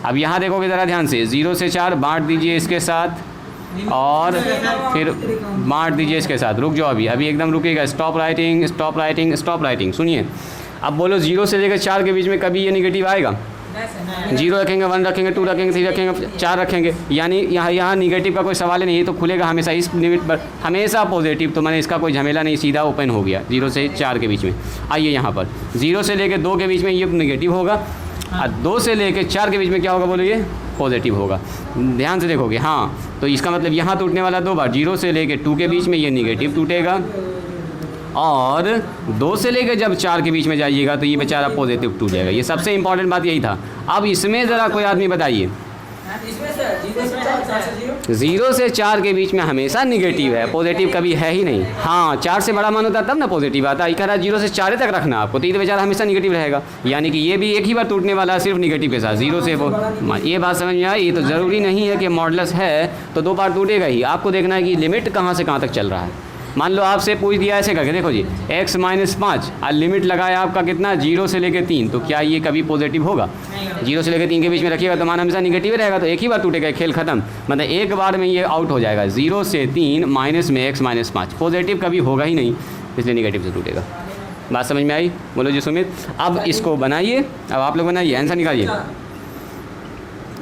अब यहाँ देखोगे ज़रा ध्यान से, 0 से 4 बांट दीजिए इसके साथ, और फिर बांट दीजिए इसके साथ। रुक जाओ, अभी एकदम रुकेगा, स्टॉप राइटिंग। सुनिए, अब बोलो 0 से लेकर 4 के बीच में कभी ये निगेटिव आएगा, 0 रखेंगे, 1 रखेंगे, 2 रखेंगे, 3 रखेंगे, 4 रखेंगे, यानी यहाँ निगेटिव का कोई सवाल ही नहीं है, तो खुलेगा हमेशा इस लिमिट पर, हमेशा पॉजिटिव, तो मैंने इसका कोई झमेला नहीं, सीधा ओपन हो गया 0 से 4 के बीच में। आइए यहाँ पर 0 से लेकर 2 के बीच में ये निगेटिव होगा, और 2 से लेकर 4 के बीच में क्या होगा बोलो, ये पॉजिटिव होगा। ध्यान से देखोगे, हाँ तो इसका मतलब यहाँ टूटने वाला 2 बार, 0 से लेकर 2 के बीच में ये निगेटिव टूटेगा, और 2 से लेकर जब 4 के बीच में जाइएगा तो ये बेचारा पॉजिटिव टूट जाएगा। ये सबसे इंपॉर्टेंट बात यही था। अब इसमें ज़रा कोई आदमी बताइए, इसमें सर 0 से 4, 4 से 0। 0 से 4 के बीच में हमेशा निगेटिव है, पॉजिटिव कभी है ही नहीं। हाँ 4 से बड़ा मान होता है तब ना पॉजिटिव आता है। ये कह रहा है 0 से 4 तक रखना आपको, तो ये तो बेचारा हमेशा निगेटिव रहेगा, यानी कि ये भी एक ही बार टूटने वाला है सिर्फ निगेटिव के साथ, 0 से ये बात समझ में आई। ये तो ज़रूरी नहीं है कि मॉडुलस है तो 2 बार टूटेगा ही, आपको देखना है कि लिमिट कहाँ से कहाँ तक चल रहा है। मान लो आपसे पूछ दिया ऐसे करके, देखो जी x - 5 और लिमिट लगाया आपका कितना 0 से लेकर 3, तो क्या ये कभी पॉजिटिव होगा? 0 से लेकर 3 के बीच में रखिएगा तो मान हमेशा निगेटिव रहेगा, तो एक ही बार टूटेगा, खेल खत्म। मतलब एक बार में ये आउट हो जाएगा। 0 से 3 माइनस में x - 5 पॉजिटिव कभी होगा ही नहीं, इसलिए निगेटिव से टूटेगा। बात समझ में आई? बोलो जी सुमित। अब इसको बनाइए, अब आप लोग बनाइए, आंसर निकालिए।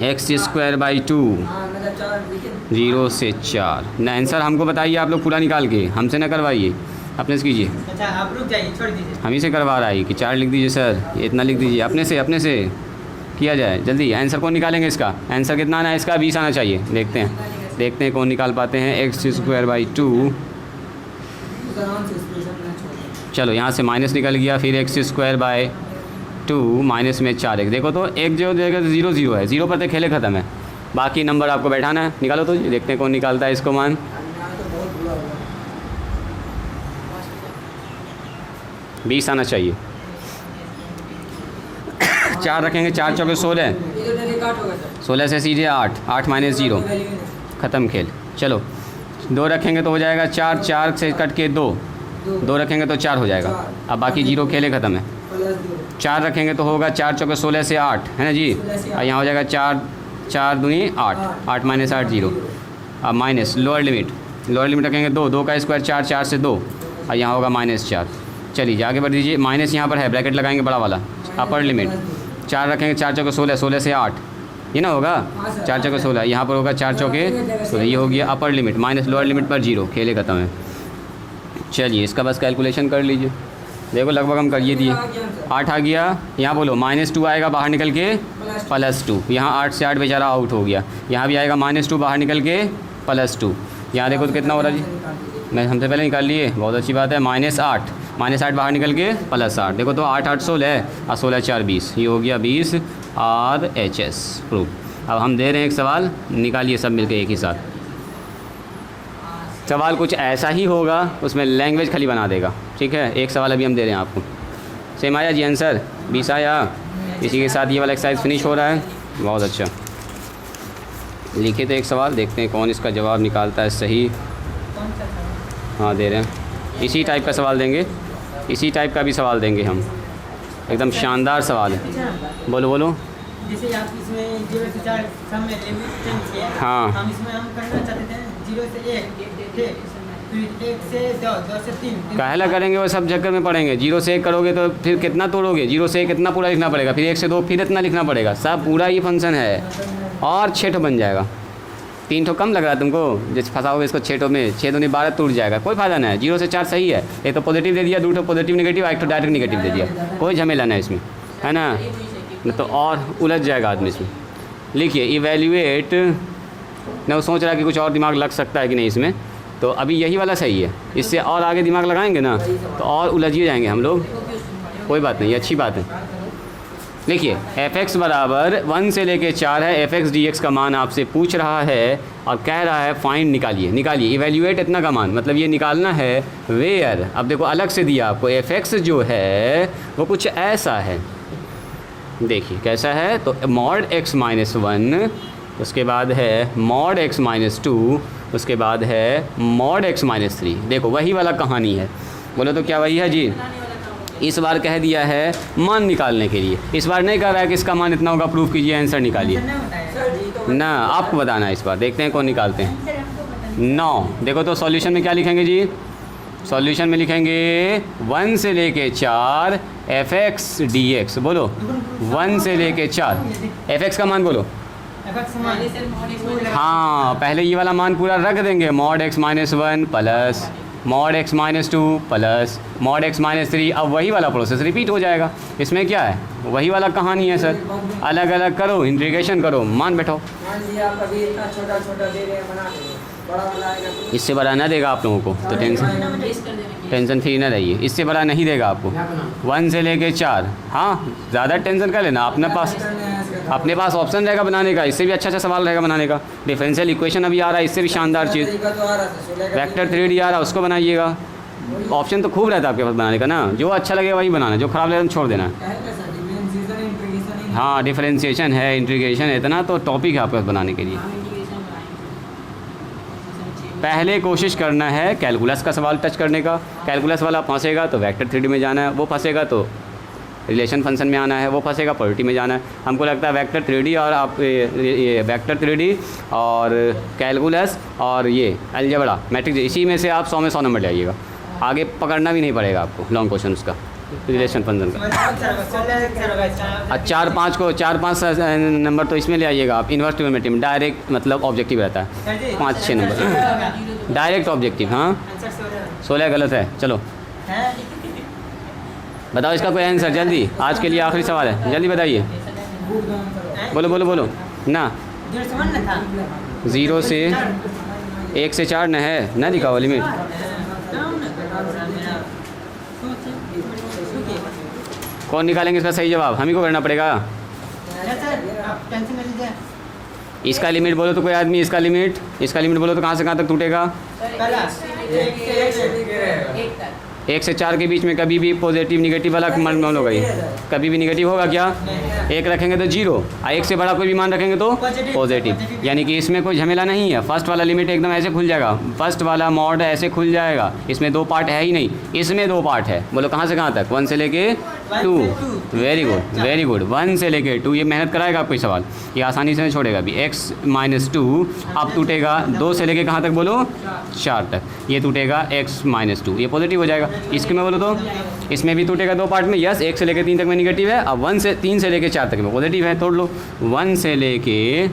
x² / 2 हाँ मतलब 4 लिखे। 0 से 4 ना, आंसर हमको बताइए आप लोग पूरा निकाल के, हमसे ना करवाइए, अपने से कीजिए। अच्छा आप रुक जाइए, छोड़ दीजिए। हम ही से करवा रहा है कि 4 लिख दीजिए सर, ये इतना लिख दीजिए, अपने से किया जाए जल्दी। आंसर कौन निकालेंगे इसका? आंसर कितना आना है इसका? 20 आना चाहिए। देखते हैं कौन निकाल पाते हैं। x² / 2 उधर आराम से एक्सप्रेशन में छोड़। चलो यहाँ से माइनस निकल गया, फिर x² / 2 माइनस में 4x। देखो तो एक जो देगा तो 0 0 है, 0 पर तो खेले ख़त्म है, बाकी नंबर आपको बैठाना है। निकालो तो देखते हैं कौन निकालता है इसको मान। यहाँ तो बहुत बुरा हुआ। 20 आना चाहिए। 4 रखेंगे, 4 चौके 16, ये तो डायरेक्ट काट होगा सर। 16 से सीधे 8, 8 - 0 वैल्यू नहीं। ख़त्म खेल। चलो 2 रखेंगे तो हो जाएगा 4, 4 से कट के 2, 2 रखेंगे तो 4 हो जाएगा। अब बाकी 0 खेले ख़त्म है। प्लस 2। 4 रखेंगे तो होगा 4 चौके 16 से 8 है ना जी, और यहाँ हो जाएगा 4 4 दूनी 8, 8 - 8 0। अब माइनस लोअर लिमिट रखेंगे 2, 2 का स्क्वायर 4, 4 से 2, और यहाँ होगा -4। चलिए आगे बढ़ दीजिए, माइनस यहाँ पर है, ब्रैकेट लगाएंगे बड़ा वाला। अपर लिमिट 4 रखेंगे, 4 चौके 16, 16 से 8, ये ना होगा 4 चौके 16, यहाँ पर होगा 4 चौके 16, ये हो गया upper limit, minus lower limit पर 0, खेले ख़त्म है। चलिए इसका बस कैलकुलेशन कर लीजिए। देखो लगभग हम कर ये दिए, 8 आ गया, यहाँ बोलो -2 आएगा बाहर निकल के +2, यहाँ 8 से 8 बेचारा आउट हो गया, यहाँ भी आएगा -2 बाहर निकल के +2, यहाँ देखो तो कितना हो रहा जी, मैं हमसे पहले निकाल लिए, बहुत अच्छी बात है। -8 बाहर निकल के +8, देखो तो 8 8 16 और 16 4 20, ये हो गया 20 RHS प्रूफ। अब हम दे रहे हैं एक सवाल, निकालिए सब मिलकर एक ही साथ। सवाल कुछ ऐसा ही होगा, उसमें लैंग्वेज खाली बना देगा, ठीक है। एक सवाल अभी हम दे रहे हैं आपको, सेम आया जी आंसर, 20 आया। इसी के साथ ये वाला एक्सरसाइज फिनिश हो रहा है, बहुत अच्छा। लिखे तो एक सवाल, देखते हैं कौन इसका जवाब निकालता है सही। हाँ दे रहे हैं, इसी टाइप का सवाल देंगे, इसी टाइप का भी सवाल देंगे हम, एकदम शानदार सवाल है। बोलो बोलो। जैसे आप इसमें 0 से 4 सम में लिमिट चेंज किया, हाँ। हम इसमें हम करना चाहते थे 0 से 1, ठीक, फिर 1 से 2, 2 से 3। काहेला करेंगे, वो सब चक्कर में पड़ेंगे। 0 से 1 करोगे तो फिर कितना तोड़ोगे, 0 से 1 इतना पूरा लिखना पड़ेगा, फिर 1 से 2 फिर इतना लिखना पड़ेगा, सब पूरा ही फंक्शन है, और 6 ठो बन जाएगा। 3 ठो कम लग रहा है तुमको, जैसे फंसाओगे इसको 6 ठो में, 6 दूनी 12 टूट जाएगा, कोई फायदा नहीं है। 0 से 4 सही है, एक तो पॉजिटिव दे दिया, 2 ठो पॉजिटिव नेगेटिव, 1 ठो डायरेक्ट नेगेटिव दे दिया, कोई झमेला नहीं इसमें, है ना, तो और उलझ जाएगा आदमी इसमें। लिखिए इवेल्युएट, मैं वो सोच रहा कि कुछ और दिमाग लग सकता है कि नहीं इसमें, तो अभी यही वाला सही है, इससे और आगे दिमाग लगाएंगे ना तो और उलझिए जाएंगे हम लोग, कोई बात नहीं, अच्छी बात है। देखिए f(x) बराबर 1 से लेके 4 है, f(x) dx का मान आपसे पूछ रहा है और कह रहा है फाइंड, निकालिए इवेल्युएट इतना का मान, मतलब ये निकालना है वेयर। अब देखो अलग से दिया आपको, f(x) जो है वो कुछ ऐसा है, देखिए कैसा है, तो mod x - 1, उसके बाद है mod x - 2, उसके बाद है mod x - 3। देखो वही वाला कहानी है, बोलो तो क्या वही है जी। इस बार कह दिया है मान निकालने के लिए, इस बार नहीं कह रहा है कि इसका मान इतना होगा, प्रूफ कीजिए, आंसर निकालिए ना, आपको बताना है इस बार। देखते हैं कौन निकालते हैं। 9 देखो तो सॉल्यूशन में क्या लिखेंगे जी, सॉल्यूशन में लिखेंगे 1 से लेके 4 f(x) dx, बोलो 1 से लेके 4 f(x) का मान बोलो, हाँ पहले ये वाला मान पूरा रख देंगे, mod x - 1 plus mod x - 2 plus mod x - 3। अब वही वाला प्रोसेस रिपीट हो जाएगा, इसमें क्या है, वही वाला कहानी है सर, अलग अलग करो, इंटीग्रेशन करो, मान बैठो। मान लीजिए आप अभी इतना छोटा छोटा दे रहे हैं, बना देंगे, बड़ा वाला आएगा तो इससे बड़ा ना देगा आप लोगों को, तो टेंशन फ्री ना रहिए, इससे बड़ा नहीं देगा आपको। 1 से लेके 4, हाँ ज़्यादा टेंशन कर लेना अपने पास, अपने पास ऑप्शन रहेगा बनाने का, इससे भी अच्छा सवाल रहेगा बनाने का। डिफरेंशियल इक्वेशन अभी आ रहा है, इससे भी शानदार चीज़। तरीका तो आ रहा था 16 का वेक्टर 3D आ रहा है, उसको बनाइएगा। ऑप्शन तो खूब रहता है आपके पास बनाने का ना, जो अच्छा लगेगा वही बनाना, जो ख़राब लगेगा छोड़ देना। क्या है कैसा डिफरेंशिएशन इंटीग्रेशन हाँ, डिफरेंशिएशन है, इंटीग्रेशन, इतना तो टॉपिक है आपके पास बनाने के लिए। पहले कोशिश करना है कैलकुलस का सवाल टच करने का। कैलकुलस वाला फंसेगा तो वेक्टर 3D में जाना है, वो फंसेगा तो रिलेशन फंक्शन में आना है, वो फंसेगा प्रोबेबिलिटी में जाना है। हमको लगता है वेक्टर 3D और आप ये वेक्टर 3D और कैलकुलस और ये अलजेब्रा मैट्रिक्स, इसी में से आप 100 में 100 नंबर ले आइएगा। आगे पकड़ना भी नहीं पड़ेगा आपको लॉन्ग क्वेश्चन उसका, रिलेशन फंक्शन का। और 4-5 नंबर तो इसमें ले आइएगा आप, इन्वर्स ट्रिग्नोमेट्री में डायरेक्ट मतलब ऑब्जेक्टिव रहता है, 5-6 नंबर डायरेक्ट ऑब्जेक्टिव। हाँ, 16 गलत है। चलो बताओ इसका कोई आंसर जल्दी, आज के लिए आखिरी सवाल है, जल्दी बताइए। बोलो बोलो बोलो ना। 0 से 1 से 4 न है ना, दिखा हुआ लिमिट। कौन निकालेंगे इसका सही जवाब? हम ही को करना पड़ेगा। इसका लिमिट बोलो तो कोई आदमी, इसका लिमिट बोलो तो कहाँ से कहाँ तक टूटेगा? 1 से 4 के बीच में कभी भी पॉजिटिव निगेटिव वाला मान होगा, ये कभी भी निगेटिव होगा क्या? 1 रखेंगे तो 0 और 1 से बड़ा कोई भी मान रखेंगे तो पॉजिटिव, यानी कि इसमें कोई झमेला नहीं है। फर्स्ट वाला लिमिट एकदम ऐसे खुल जाएगा, फर्स्ट वाला मॉड ऐसे खुल जाएगा। इसमें 2 पार्ट है ही नहीं, इसमें 2 पार्ट है। बोलो कहाँ से कहाँ तक? 1 से लेके 2। वेरी गुड वेरी गुड, 1 से लेके 2। ये मेहनत कराएगा आपको सवाल, ये आसानी से नहीं छोड़ेगा भी। x-2 अब टूटेगा 2 से लेके कहाँ तक बोलो? 4 तक। ये टूटेगा x-2, ये पॉजिटिव हो जाएगा। इसके में बोलो तो इसमें भी टूटेगा 2 पार्ट में। यस, 1 से लेके 3 तक में निगेटिव है, अब 3 से लेके 4 तक में पॉजिटिव है। तोड़ लो, 1 से लेके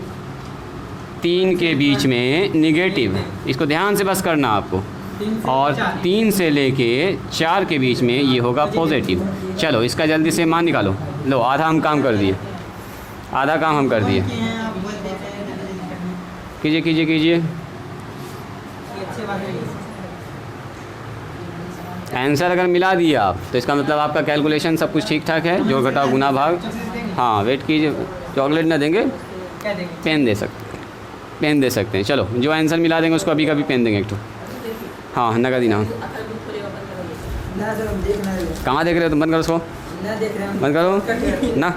3 के बीच में निगेटिव, इसको ध्यान से बस करना आपको। और 3 से लेके 4 के बीच में ये होगा पॉजिटिव। चलो इसका जल्दी से मान निकालो। लो, आधा हम काम कर दिए, आधा काम हम कर दिए। कीजिए कीजिए कीजिए। आंसर अगर मिला दिया आप तो इसका मतलब आपका कैलकुलेशन सब कुछ ठीक ठाक है। जोड़ घटाव गुना भाग। हाँ, वेट कीजिए, चॉकलेट ना देंगे, पेन दे सकते हैं। चलो, जो आंसर मिला देंगे उसको अभी कभी पेन देंगे एक तो। हाँ, नगद ही ना। कहाँ देख रहे हो तुम? बंद करो उसको, बंद करो ना।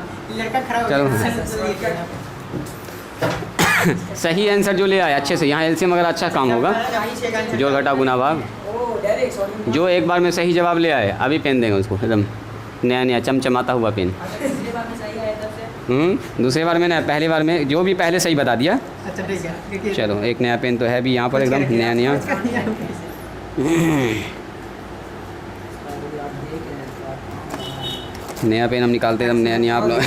चलो सही आंसर जो ले आए अच्छे से, यहाँ एलसीएम अगर अच्छा काम होगा, जोड़ घटाव गुना भाग, जो एक बार में सही जवाब ले आए अभी पेन देंगे उसको, एकदम नया नया चमचमाता हुआ पेन। दूसरे बार में ना, पहली बार में जो भी पहले सही बता दिया। अच्छा ठीक है, चलो, एक नया पेन तो है भी यहाँ पर, एकदम नया नया। नया पेन हम निकालते एकदम नया नया आप लोग।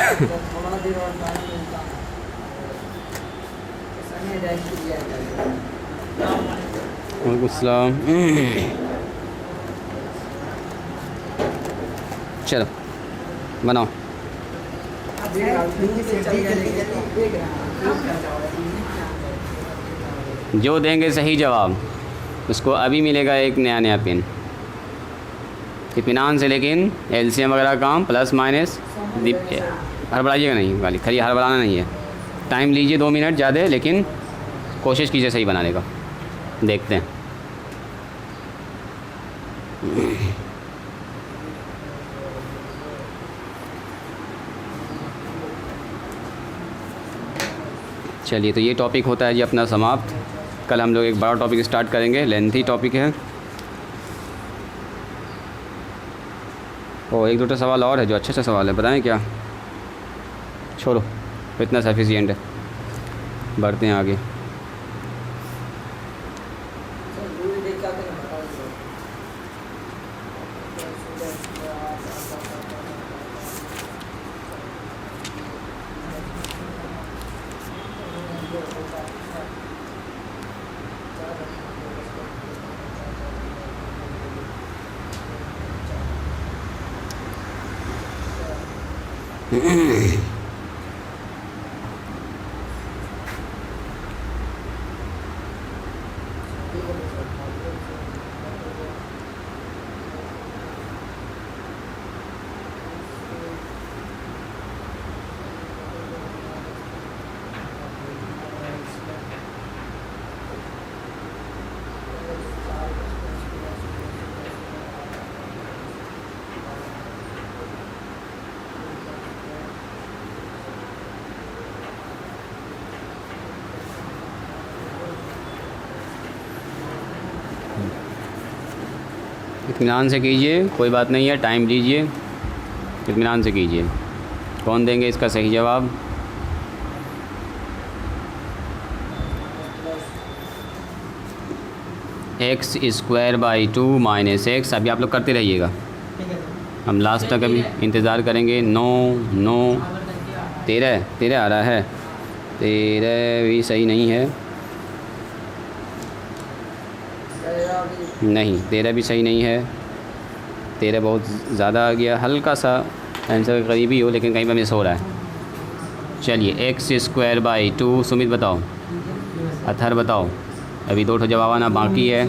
वालेकुम सलाम। चलो बनाओ। जो देंगे सही जवाब उसको अभी मिलेगा एक नया नया पेन। इत्मीनान से, लेकिन एलसीएम वगैरह काम प्लस माइनस हड़बड़ाइएगा नहीं, वाली खाली हड़बड़ाना नहीं है। टाइम लीजिए 2 मिनट ज़्यादा, लेकिन कोशिश कीजिए सही बनाने का। देखते हैं। चलिए, तो ये टॉपिक होता है जी अपना समाप्त। कल हम लोग एक बड़ा टॉपिक स्टार्ट करेंगे, लेंथी टॉपिक है। और 1-2 सवाल और है जो अच्छा सवाल है, बताएं क्या? छोड़ो, इतना सफिशिएंट है, बढ़ते हैं आगे। इत्मीनान से कीजिए, कोई बात नहीं है, टाइम लीजिए, इत्मीनान से कीजिए। कौन देंगे इसका सही जवाब? X square by 2 minus x. अभी आप लोग करते रहिएगा, ठीक है सर। हम लास्ट तक अभी इंतज़ार करेंगे। 9 9 13 आ रहा है, 13 भी सही नहीं है, नहीं 13 भी सही नहीं है, 13 बहुत ज़्यादा आ गया, हल्का सा आंसर के करीब ही हो लेकिन कहीं पर मिस हो रहा है। चलिए एक्स स्क्वायर बाई 2, सुमित बताओ, अथर बताओ, अभी 2 जवाब आना बाकी है,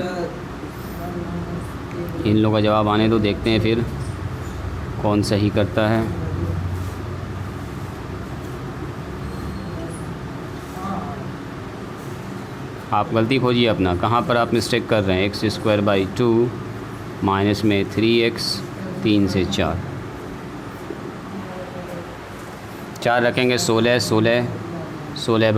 इन लोगों का जवाब आने दो, देखते हैं फिर कौन सही करता है। आप गलती खोजिए अपना, कहाँ पर आप मिस्टेक कर रहे हैं। एक्स स्क्वायर बाई 2 माइनस में 3x, 3 से 4 रखेंगे 16 बाई